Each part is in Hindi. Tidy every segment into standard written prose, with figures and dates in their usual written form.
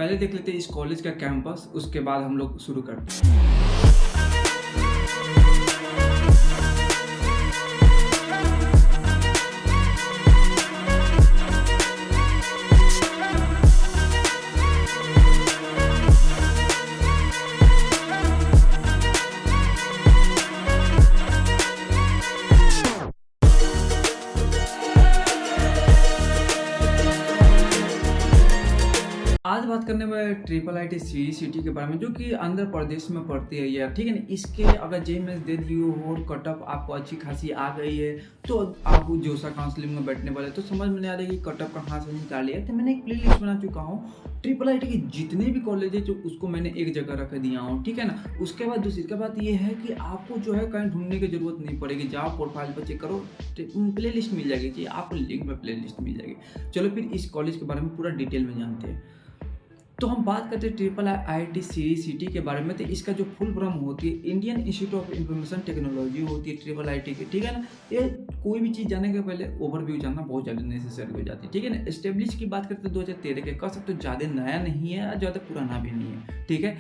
पहले देख लेते हैं इस कॉलेज का कैंपस, उसके बाद हम लोग शुरू करते हैं। आज बात करने वाले ट्रिपल आईटी सी सिटी के बारे में, जो कि आंध्र प्रदेश में पड़ती है यार, ठीक है ना। इसके अगर जेई मेंस दे दी हो और कट ऑफ आपको अच्छी खासी आ गई है तो आप जोसा काउंसलिंग में बैठने वाले तो समझ में नहीं आ रही कि कट ऑफ कहाँ से निकाली है। तो मैंने एक प्ले लिस्ट बना चुका हूँ ट्रिपल आईटी के जितने भी कॉलेज है, जो उसको मैंने एक जगह रख दिया हूँ, ठीक है ना। उसके बाद दूसरी का बात ये है कि आपको जो है कहीं ढूंढने की जरूरत नहीं पड़ेगी। जाओ प्रोफाइल पर चेक करो, प्ले लिस्ट मिल जाएगी कि आपको लिंक में प्ले लिस्ट मिल जाएगी। चलो फिर इस कॉलेज के बारे में पूरा डिटेल में जानते हैं। तो हम बात करते हैं ट्रिपल आईटी सी सिटी के बारे में। तो इसका जो फुल फॉर्म होती है Indian institute of information technology होती है ट्रिपल आईटी की, ठीक है ना। ये कोई भी चीज़ जानने के पहले ओवरव्यू जानना बहुत ज़्यादा नेसेसरी हो जाती है, ठीक है ना। एस्टेब्लिश की बात करते हैं 2013 के, कह सकते हो ज़्यादा नया नहीं है और ज़्यादा पुराना भी नहीं है, ठीक है।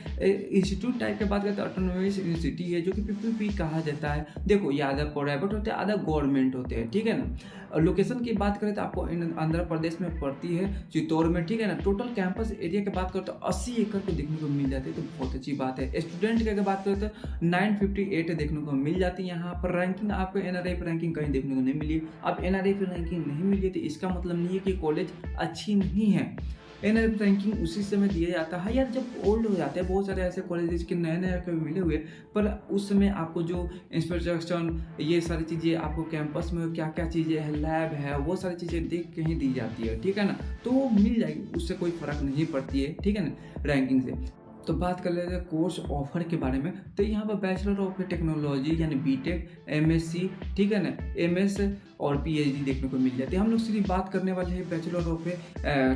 इंस्टीट्यूट टाइप की बात करते हैं ऑटोनोमस यूनिवर्सिटी है, जो कि पीपीपी कहा जाता है। देखो ये आधा प्राइवेट होते हैं, आधा गवर्नमेंट होते हैं, ठीक है ना। और लोकेशन की बात करें तो आपको आंध्र प्रदेश में पड़ती है, चित्तौड़ में, ठीक है ना। टोटल कैंपस एरिया की बात करें तो 80 एकड़ को देखने को मिल जाती है, तो बहुत अच्छी बात है। स्टूडेंट की अगर बात करें तो 958 देखने को मिल जाती है। यहाँ पर रैंकिंग आपको एनआरएफ रैंकिंग कहीं देखने को नहीं मिली। अब एनआरएफ रैंकिंग नहीं मिली तो इसका मतलब नहीं है कि कॉलेज अच्छी नहीं है। एनआरएफ रैंकिंग उसी समय दिया जाता है यार जब ओल्ड हो जाते हैं। बहुत सारे ऐसे कॉलेजेस के नए नए कभी मिले हुए, पर उस समय आपको जो इंफ्रास्ट्रक्चर ये सारी चीज़ें आपको कैंपस में क्या क्या चीज़ें है, लैब है, वो सारी चीज़ें देख के ही दी जाती है, ठीक है ना। तो वो मिल जाएगी, उससे कोई फर्क नहीं पड़ती है, ठीक है ना, रैंकिंग से। तो बात कर लेते हैं कोर्स ऑफर के बारे में। तो यहाँ पर बैचलर ऑफ टेक्नोलॉजी यानी बीटेक, एमएससी, ठीक है ना, एमएस और पीएचडी देखने को मिल जाती है। हम लोग सिर्फ बात करने वाले हैं बैचलर ऑफ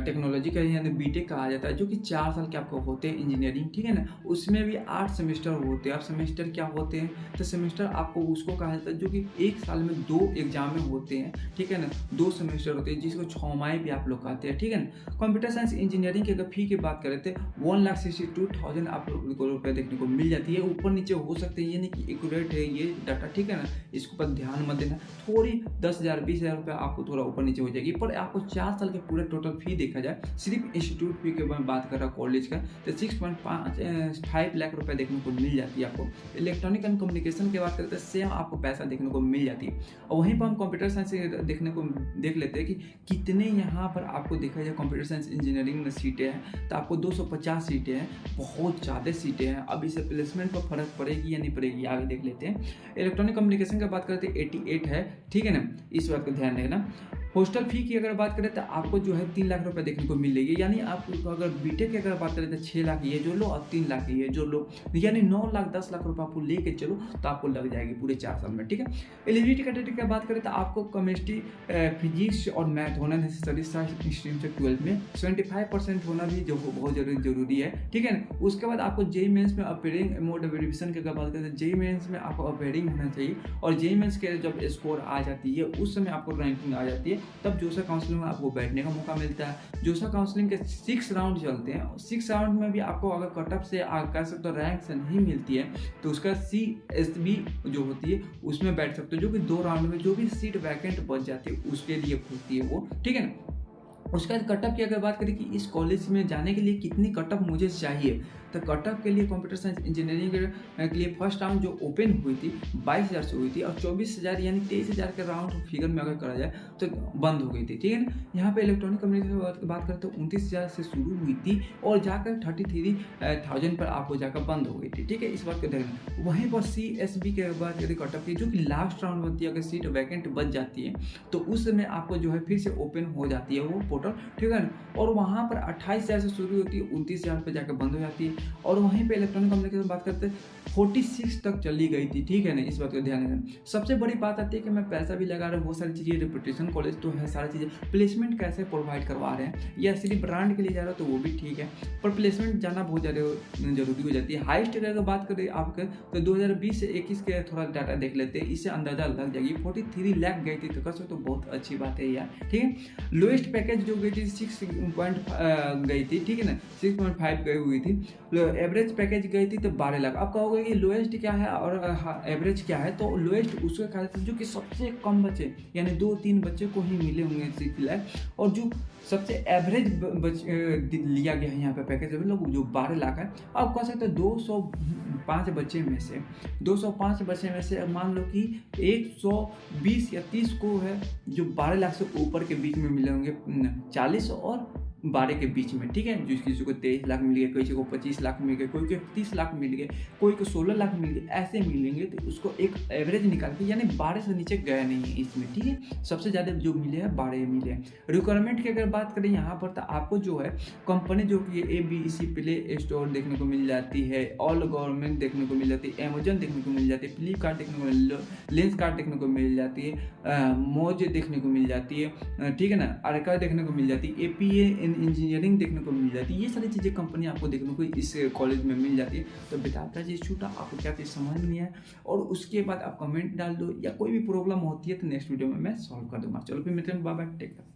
टेक्नोलॉजी का, यानी बीटेक कहा जाता है, जो कि 4 साल के आपको होते हैं इंजीनियरिंग, ठीक है ना। उसमें भी 8 सेमेस्टर होते हैं। अब सेमेस्टर क्या होते हैं, तो सेमेस्टर आपको उसको कहा जाता है जो कि एक साल में 2 एग्जाम में होते हैं, ठीक है ना। 2 सेमेस्टर होते हैं जिसको 6 माही भी आप लोग कहते हैं, ठीक है ना। कंप्यूटर साइंस इंजीनियरिंग की अगर फी की बात करें तो 1,62,000 आप लोग को रुपये देखने को मिल जाती है। ऊपर नीचे हो सकते हैं, ये नहीं कि एक्यूरेट है ये डाटा, ठीक है ना। इसके ऊपर ध्यान मत देना, थोड़ी 10,000 20,000 रुपये आपको थोड़ा ऊपर नीचे हो जाएगी। पर आपको 4 साल के पूरे टोटल फी देखा जाए, सिर्फ इंस्टीट्यूट फी के बारे में बात कर रहा कॉलेज का, तो 6.5 लाख रुपये देखने को मिल जाती है आपको। इलेक्ट्रॉनिक एंड कम्युनिकेशन की बात करते हैं, सेम आपको पैसा देखने को मिल जाती है। और वहीं पर हम कंप्यूटर साइंस देख लेते हैं कि कितने यहाँ पर आपको देखा जाए कंप्यूटर साइंस इंजीनियरिंग में सीटें हैं, तो आपको 250 सीटें हैं, बहुत ज़्यादा सीटें हैं। अब इससे प्लेसमेंट पर फर्क पड़ेगी या नहीं पड़ेगी, आगे देख लेते हैं। इलेक्ट्रॉनिक कम्युनिकेशन की बात करते हैं 88 है, ठीक है ना, इस बात को ध्यान रखना। हॉस्टल फी की अगर बात करें तो आपको जो है 3 लाख रुपए देखने को मिलेगी, यानी आप अगर बीटेक की अगर बात करें तो 6 लाख ये जो लो और 3 लाख ये जो लो, यानी 9 लाख 10 लाख रुपए आपको लेके चलो तो आपको लग जाएगी पूरे 4 साल में, ठीक है। एलिजिबिलिटी क्राइटेरिया की बात करें तो आपको केमिस्ट्री, फिजिक्स और मैथ होना नेसेसरी स्ट्रीम से 12 में 75% होना भी जो बहुत जरूरी है, ठीक है ना। उसके बाद आपको जेई मेंस में अपेयरिंग मोड वेरिफिकेशन की अगर बात करें तो जेई मेंस में आपको अपेयरिंग होना चाहिए, और जेई मेंस के जब स्कोर आ जाती है उस समय आपको रैंकिंग आ जाती है, तब जोसा काउंसलिंग में आपको बैठने का मौका मिलता है। जोसा काउंसलिंग के 6 राउंड चलते हैं। 6 राउंड में भी आपको अगर कटअप से कह सकते हो रैंक से नहीं मिलती है तो उसका CSB जो होती है उसमें बैठ सकते हो, जो कि 2 राउंड में जो भी सीट वैकेंट बच जाती है उसके लिए होती है वो, ठीक है ना। उसके बाद कटअप की अगर बात करें कि इस कॉलेज में जाने के लिए कितनी कटअप मुझे चाहिए, तो कटअप के लिए कंप्यूटर साइंस इंजीनियरिंग के लिए फर्स्ट राउंड जो ओपन हुई थी 22,000 से हुई थी, और 24,000 यानी 23,000 के राउंड फिगर में अगर करा जाए तो बंद हो गई थी, ठीक है ना। यहाँ पे इलेक्ट्रॉनिक कम्युनिकेशन की बात करें तो 29,000 से शुरू हुई थी और जाकर 33,000 पर आपको जाकर बंद हो गई थी, ठीक है। इस बात को देखना। वहीं पर CSB के बात करें कटअप की, जो कि लास्ट राउंड बनती है, अगर सीट वैकेंट बच जाती है तो उस समय आपको जो है फिर से ओपन हो जाती है वो पोर्टल, ठीक है ना। और वहाँ पर 28,000 से शुरू होती है, 29,000 पर जाकर बंद हो जाती है। और वहीं पे इलेक्ट्रॉनिक कम्युनिकेशन बात करते 46 तक चली गई थी, ठीक है ना, इस बात को ध्यान रखना। सबसे बड़ी बात आती है कि मैं पैसा भी लगा रहा हूँ, बहुत सारी चीज़ें, रेपुटेशन कॉलेज तो है, सारी चीज़ें, प्लेसमेंट कैसे प्रोवाइड करवा रहे हैं, या सिर्फ ब्रांड के लिए जा रहा हो तो वो भी ठीक है, पर प्लेसमेंट जाना बहुत ज़्यादा जरूरी हो जाती है। हाईएस्ट अगर बात करें आपके तो 2020 से 21 के थोड़ा डाटा देख लेते हैं, इससे अंदाजा लग जाएगी। 43 लाख गई थी तो कर सकते तो बहुत अच्छी बात है यार, ठीक है। लोएस्ट पैकेज जो गई थी 6 गई थी, ठीक है ना, 6.5 गई हुई थी। एवरेज पैकेज गई थी तो 12 लाख। अब कहोगे कि लोएस्ट क्या है और एवरेज क्या है, तो लोएस्ट उसके खाते जो कि सबसे कम बच्चे यानी 2-3 बच्चे को ही मिले होंगे 6 लाख, और जो सबसे एवरेज लिया गया है यहाँ पे पैकेज लोग जो 12 लाख है। आप कह सकते हो 205 बच्चे में से 205 बच्चे में से मान लो कि 120 या 30 को है जो 12 लाख से ऊपर के बीच में मिले होंगे, 40 और 12 के बीच में, ठीक है। जो किसी को 23 लाख मिल गए, किसी को 25 लाख मिल गए, कोई को 30 लाख मिल गए, कोई को 16 लाख मिल गए, ऐसे मिलेंगे तो उसको एक एवरेज निकाल के, यानी 12 से नीचे गया नहीं है इसमें, ठीक है। सबसे ज़्यादा जो मिले हैं 12 मिले हैं। रिक्वायरमेंट की अगर बात करें यहाँ पर तो आपको जो है कंपनी जो कि ABC प्ले स्टोर देखने को मिल जाती है, ऑल गवर्नमेंट देखने को मिल जाती है, अमेजन देखने को मिल जाती है, फ्लिपकार्ट देखने को लेंसकार्ट देखने को मिल जाती है, मौज देखने को मिल जाती है, ठीक है ना, अर्का देखने को मिल जाती है, APA इंजीनियरिंग देखने को मिल जाती है। ये सारी चीज़ें कंपनी आपको देखने को इस कॉलेज में मिल जाती है। तो बेटा जी छूटा आपको क्या चीज़ समझ नहीं है, और उसके बाद आप कमेंट डाल दो, या कोई भी प्रॉब्लम होती है तो नेक्स्ट वीडियो में मैं सॉल्व कर दूंगा। चलो फिर मिलते हैं, बाय बाय, टेक केयर।